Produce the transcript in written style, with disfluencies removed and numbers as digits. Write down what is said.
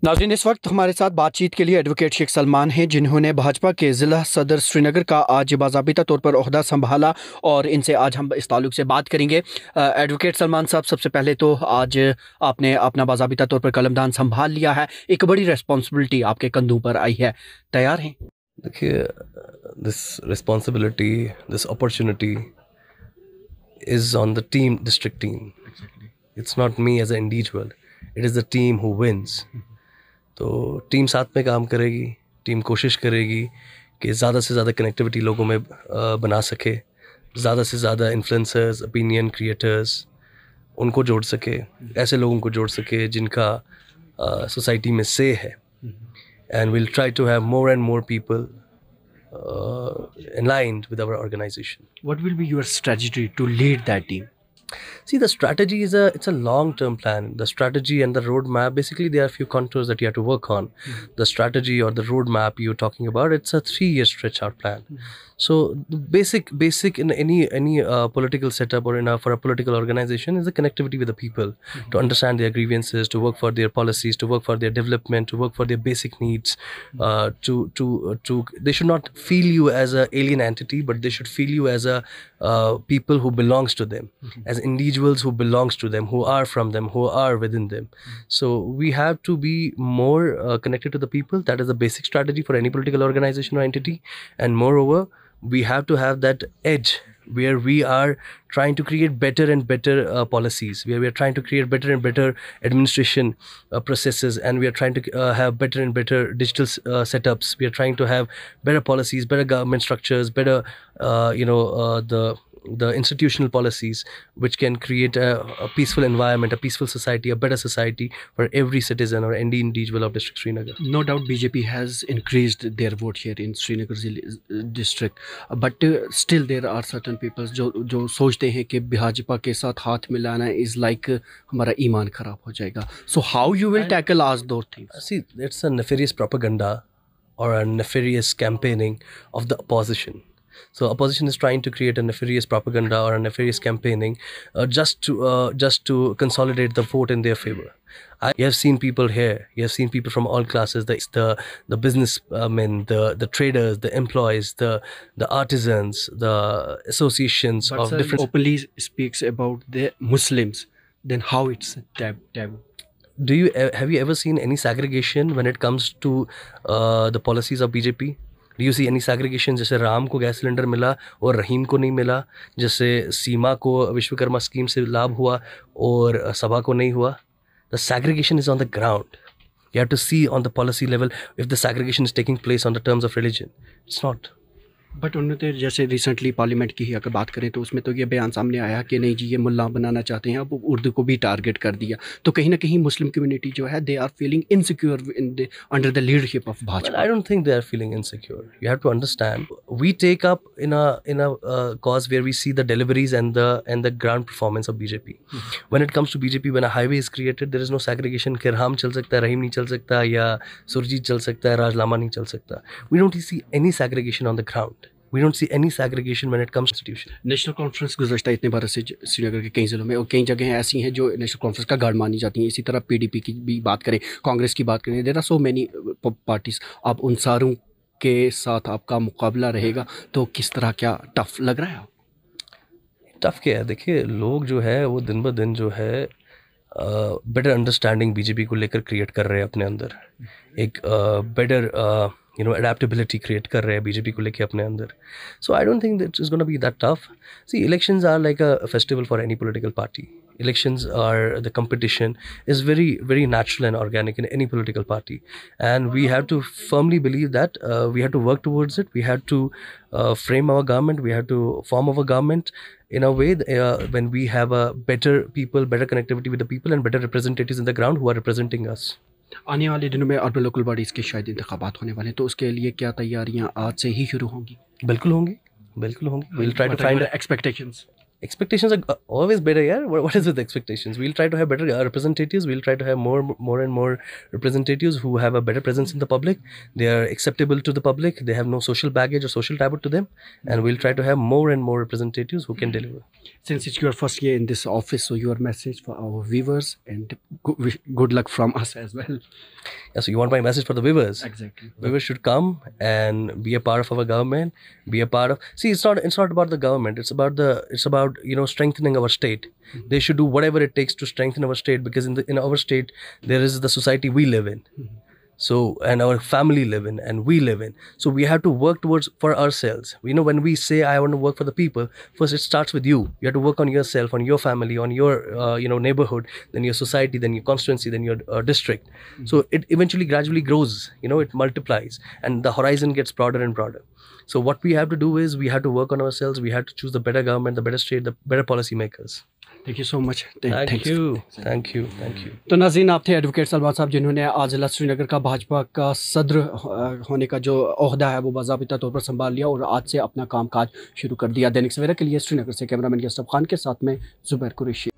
नाज़रीन, इस वक्त हमारे साथ बातचीत के लिए एडवोकेट शेख सलमान हैं, जिन्होंने भाजपा के ज़िला सदर श्रीनगर का आज बाज़ाबिता तौर पर ओहदा संभाला और इनसे आज हम इस ताल्लुक से बात करेंगे। एडवोकेट सलमान साहब, सबसे पहले तो आज आपने अपना बाज़ाबिता तौर पर कलमदान संभाल लिया है, एक बड़ी रिस्पॉन्सिबिलिटी आपके कंधों पर आई है, तैयार हैं? देखिए, this responsibility, this opportunity is on the team, district team. It's not me as a individual, it is the team who wins. तो टीम साथ में काम करेगी, टीम कोशिश करेगी कि ज़्यादा से ज़्यादा कनेक्टिविटी लोगों में बना सके, ज़्यादा से ज़्यादा इन्फ्लुएंसर्स, ओपिनियन क्रिएटर्स उनको जोड़ सके, ऐसे लोगों को जोड़ सके जिनका सोसाइटी में से है. And we'll try to have more and more people aligned with our organization. What will be your strategy to lead that team? See, the strategy is it's a long-term plan. The strategy and the roadmap, basically, there are a few contours that you have to work on. The strategy or the roadmap you're talking about, it's a 3-year stretch-out plan. So, the basic in any political setup or for a political organization is the connectivity with the people, to understand their grievances, to work for their policies, to work for their development, to work for their basic needs. They should not feel you as an alien entity, but they should feel you as a people who belongs to them, as individuals who belongs to them, who are from them, who are within them. So we have to be more connected to the people. That is the basic strategy for any political organization or entity. And moreover, we have to have that edge where we are trying to create better and better policies, where we are trying to create better and better administration processes, and we are trying to have better and better digital setups. We are trying to have better policies, better government structures, better the institutional policies which can create a peaceful environment, a peaceful society, a better society for every citizen or any individual of district Srinagar. No doubt BJP has increased their vote here in Srinagar district, but still there are certain people जो सोचते हैं कि भाजपा के साथ हाथ मिलाना is like हमारा ईमान खराब हो जाएगा. So how you will tackle all those things? See, it's a nefarious propaganda or a nefarious campaigning of the opposition. So opposition is trying to create a nefarious propaganda or a nefarious campaigning just to consolidate the vote in their favor. You have seen people here. You have seen people from all classes. The businessmen, the traders, the employees, the artisans, the associations But of sir, different. openly speaks about the Muslims. Then how it's taboo? Have you ever seen any segregation when it comes to the policies of BJP? Do you see any segregation? जैसे राम को gas cylinder मिला और रहीम को नहीं मिला, जैसे सीमा को Vishwakarma scheme से लाभ हुआ और सभा को नहीं हुआ. The segregation is on the ground. You have to see on the policy level if the segregation is taking place on the terms of religion. It's not. But उन्होंने जैसे रिसेंटली पार्लियामेंट की ही अगर बात करें तो उसमें तो ये बयान सामने आया कि नहीं जी ये मुल्ला बनाना चाहते हैं, अब उर्दू को भी टारगेट कर दिया. तो कहीं ना कहीं मुस्लिम कम्युनिटी जो है they are feeling insecure in the under the leadership of Well, Bhajpa. I don't think they are feeling insecure. You have to understand. We take up in a cause where we see the deliveries and the ground performance of BJP. When it comes to BJP, when a highway is created, there is no segregation. Kirham चल सकता है, रहीम नहीं चल सकता, या सुरजीत चल सकता है, राजलामा नहीं चल सकता. We don't see any segregation on the ground. We don't see any segregation when it comes to institution. National Conference गुज़श्ता इतने बरस से श्रीनगर के कई ज़िलों में और कई जगह ऐसी हैं जो नेशनल कॉन्फ्रेंस का गढ़ मानी जाती हैं. इसी तरह PDP की भी बात करें, कांग्रेस की बात करें, there are so many parties. अब उन सारों के साथ आपका मुकाबला रहेगा तो किस तरह, क्या टफ लग रहा है? टफ क्या है, देखिए लोग जो है वो दिन ब दिन जो है बेटर अंडरस्टैंडिंग बीजेपी को लेकर क्रिएट कर रहे हैं अपने अंदर. एक बेटर adaptability क्रिएट कर रहे हैं बीजेपी को लेकर अपने अंदर. So I don't think that is gonna be that tough. See, elections are like a festival for any political party. Elections are the competition is very, very natural and organic in any political party, and we have to firmly believe that we have to work towards it. We have to frame our government. We have to form our government in a way when we have a better people, better connectivity with the people, and better representatives in the ground who are representing us. आने वाले दिनों में urban local bodies के शायद इंतखाबात होने वाले हैं, तो उसके लिए क्या तैयारियां आज से ही शुरू होंगी? बिल्कुल होंगी, बिल्कुल होंगी. We'll try to find expectations. Expectations are always better, yeah. What is with expectations? We'll try to have better representatives. We'll try to have more and more representatives who have a better presence in the public. They are acceptable to the public. They have no social baggage or social taboo to them. And we'll try to have more and more representatives who can deliver. Since it's your first year in this office, so your message for our viewers and good luck from us as well. Yeah, so you want my message for the viewers? Exactly. Viewers should come and be a part of our government. Be a part of. See, it's not about the government. It's about strengthening our state. They should do whatever it takes to strengthen our state, because in our state there is the society we live in. So, and our family live in, and we live in. So we have to work towards for ourselves. When we say I want to work for the people, first it starts with you. You have to work on yourself, on your family, on your neighborhood, then your society, then your constituency, then your district. So it eventually gradually grows. It multiplies, and the horizon gets broader and broader. So what we have to do is we have to work on ourselves. We have to choose the better government, the better state, the better policy makers. Thank you so much. Thank you. तो नाज़रीन, आप थे advocate Salman साहब, जिन्होंने आज ज़िला श्रीनगर का भाजपा का सदर होने का जो ओहदा है वो बाज़ाबिता तौर पर संभाल लिया और आज से अपना कामकाज शुरू कर दिया। दैनिक सवेरा के लिए श्रीनगर से कैमरामैन यसरफ खान के साथ में ज़ुबैर कुरैशी।